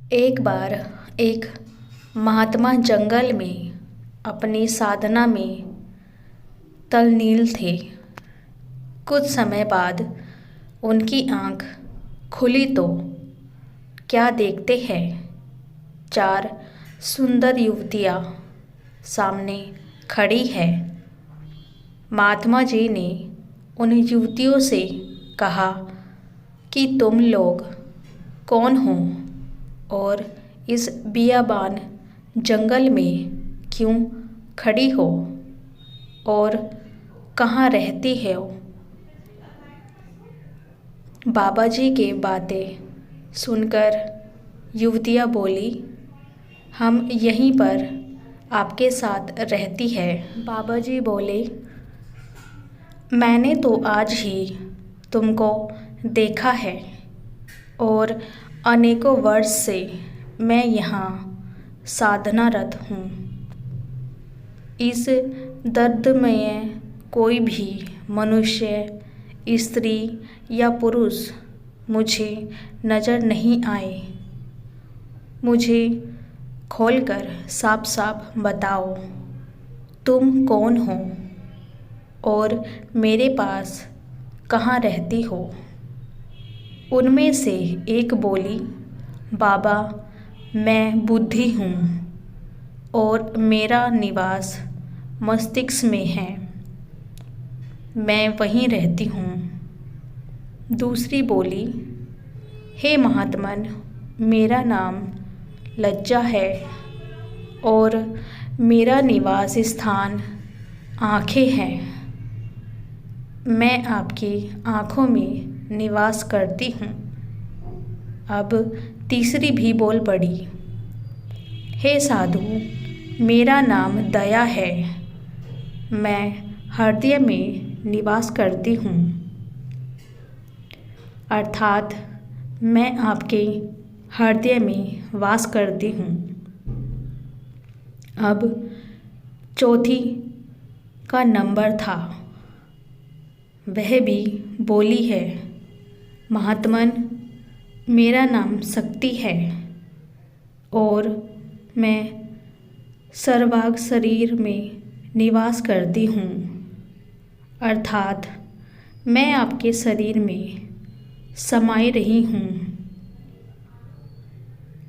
एक बार एक महात्मा जंगल में अपनी साधना में तल्लीन थे। कुछ समय बाद उनकी आँख खुली तो क्या देखते हैं, चार सुंदर युवतियाँ सामने खड़ी है। महात्मा जी ने उन युवतियों से कहा कि तुम लोग कौन हो और इस बियाबान जंगल में क्यों खड़ी हो और कहाँ रहती हो। बाबा जी के बातें सुनकर युवतियाँ बोली, हम यहीं पर आपके साथ रहती है। बाबा जी बोले, मैंने तो आज ही तुमको देखा है और अनेकों वर्ष से मैं यहाँ साधनारत हूँ। इस दर्द में कोई भी मनुष्य, स्त्री या पुरुष मुझे नज़र नहीं आए। मुझे खोलकर साफ साफ बताओ, तुम कौन हो और मेरे पास कहाँ रहती हो। उनमें से एक बोली, बाबा मैं बुद्धि हूँ और मेरा निवास मस्तिष्क में है, मैं वहीं रहती हूँ। दूसरी बोली, हे महात्मन, मेरा नाम लज्जा है और मेरा निवास स्थान आँखें हैं, मैं आपकी आँखों में निवास करती हूँ। अब तीसरी भी बोल पड़ी, हे साधु, मेरा नाम दया है, मैं हृदय में निवास करती हूँ, अर्थात मैं आपके हृदय में वास करती हूँ। अब चौथी का नंबर था। वह भी बोली है, महात्मन, मेरा नाम शक्ति है और मैं सर्वांग शरीर में निवास करती हूँ, अर्थात मैं आपके शरीर में समाई रही हूँ।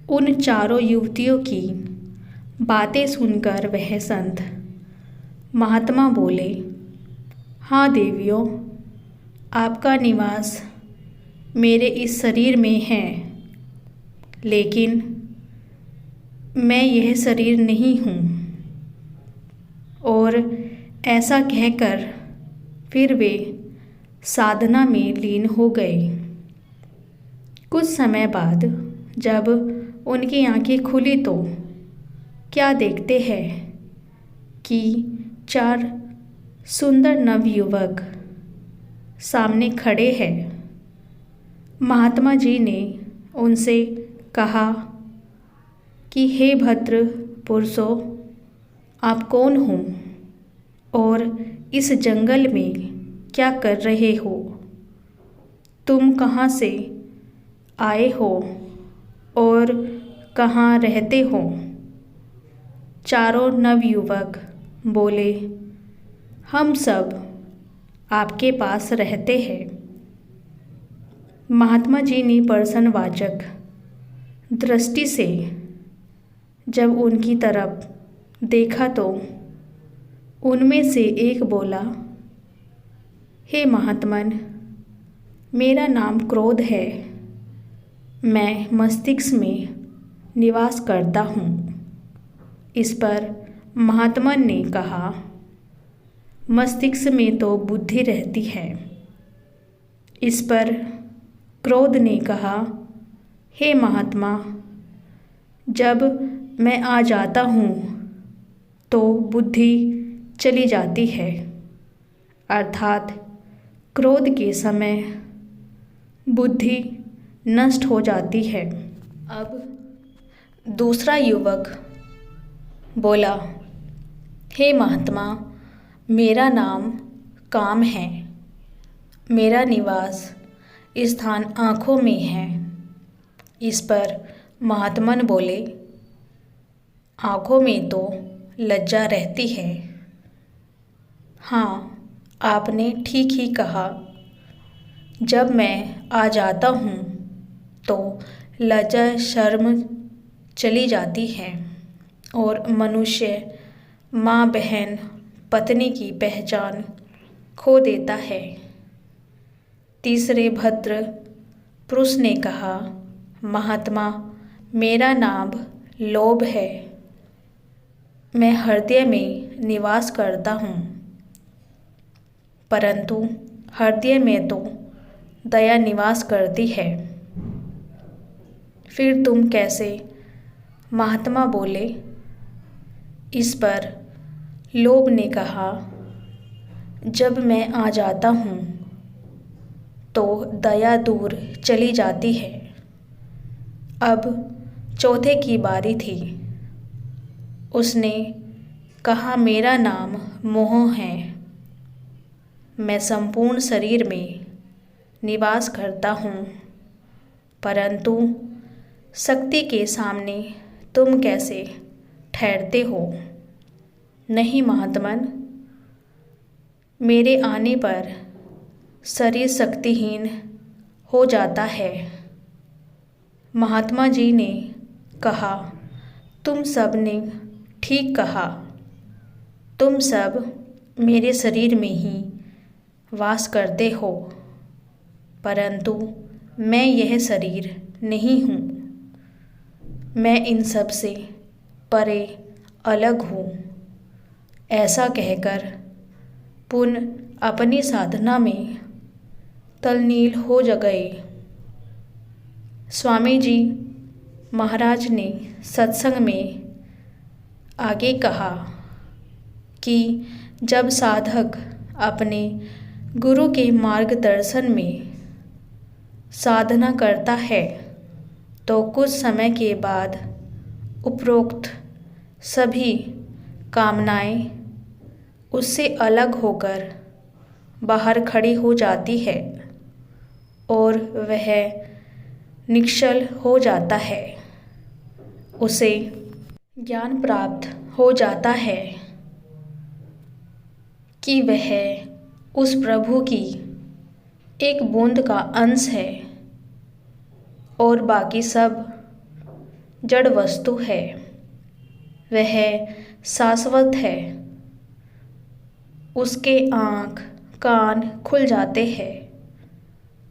उन चारों युवतियों की बातें सुनकर वह संत महात्मा बोले, हाँ देवियों, आपका निवास मेरे इस शरीर में है, लेकिन मैं यह शरीर नहीं हूँ। और ऐसा कहकर फिर वे साधना में लीन हो गए। कुछ समय बाद जब उनकी आंखें खुली तो क्या देखते हैं कि चार सुंदर नवयुवक सामने खड़े हैं। महात्मा जी ने उनसे कहा कि हे भद्र पुरुषों, आप कौन हो और इस जंगल में क्या कर रहे हो। तुम कहाँ से आए हो और कहाँ रहते हो। चारों नवयुवक बोले, हम सब आपके पास रहते हैं। महात्मा जी ने प्रश्नवाचक दृष्टि से जब उनकी तरफ देखा तो उनमें से एक बोला, हे महात्मन, मेरा नाम क्रोध है, मैं मस्तिष्क में निवास करता हूँ। इस पर महात्मन ने कहा, मस्तिष्क में तो बुद्धि रहती है। इस पर क्रोध ने कहा, हे महात्मा, जब मैं आ जाता हूँ तो बुद्धि चली जाती है, अर्थात क्रोध के समय बुद्धि नष्ट हो जाती है। अब दूसरा युवक बोला, हे महात्मा, मेरा नाम काम है, मेरा निवास स्थान आँखों में है। इस पर महात्मन बोले, आँखों में तो लज्जा रहती है। हाँ, आपने ठीक ही कहा। जब मैं आ जाता हूँ तो लज्जा शर्म चली जाती है और मनुष्य माँ, बहन, पत्नी की पहचान खो देता है। तीसरे भद्र पुरुष ने कहा, महात्मा, मेरा नाम लोभ है। मैं हृदय में निवास करता हूँ, परंतु हृदय में तो दया निवास करती है। फिर तुम कैसे? महात्मा बोले। इस पर लोभ ने कहा, जब मैं आ जाता हूँ तो दया दूर चली जाती है। अब चौथे की बारी थी। उसने कहा, मेरा नाम मोह है। मैं संपूर्ण शरीर में निवास करता हूँ, परंतु शक्ति के सामने तुम कैसे ठहरते हो? नहीं महात्मन, मेरे आने पर शरीर शक्तिहीन हो जाता है। महात्मा जी ने कहा, तुम सब ने ठीक कहा। तुम सब मेरे शरीर में ही वास करते हो, परंतु मैं यह शरीर नहीं हूँ। मैं इन सब से परे अलग हूँ। ऐसा कहकर पुनः अपनी साधना में तल्लीन हो गए। स्वामी जी महाराज ने सत्संग में आगे कहा कि जब साधक अपने गुरु के मार्गदर्शन में साधना करता है तो कुछ समय के बाद उपरोक्त सभी कामनाएं उससे अलग होकर बाहर खड़ी हो जाती है और वह निश्चल हो जाता है। उसे ज्ञान प्राप्त हो जाता है कि वह उस प्रभु की एक बूंद का अंश है और बाकी सब जड़ वस्तु है। वह शाश्वत है। उसके आँख कान खुल जाते हैं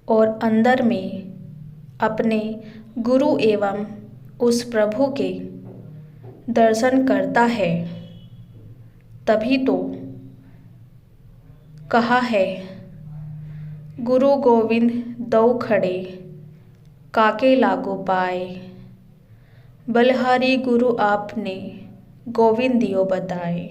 और अंदर में अपने गुरु एवं उस प्रभु के दर्शन करता है। तभी तो कहा है, गुरु गोविंद दो खड़े काके लागो पाए। बलिहारी गुरु आपने गोविंद दियो बताए।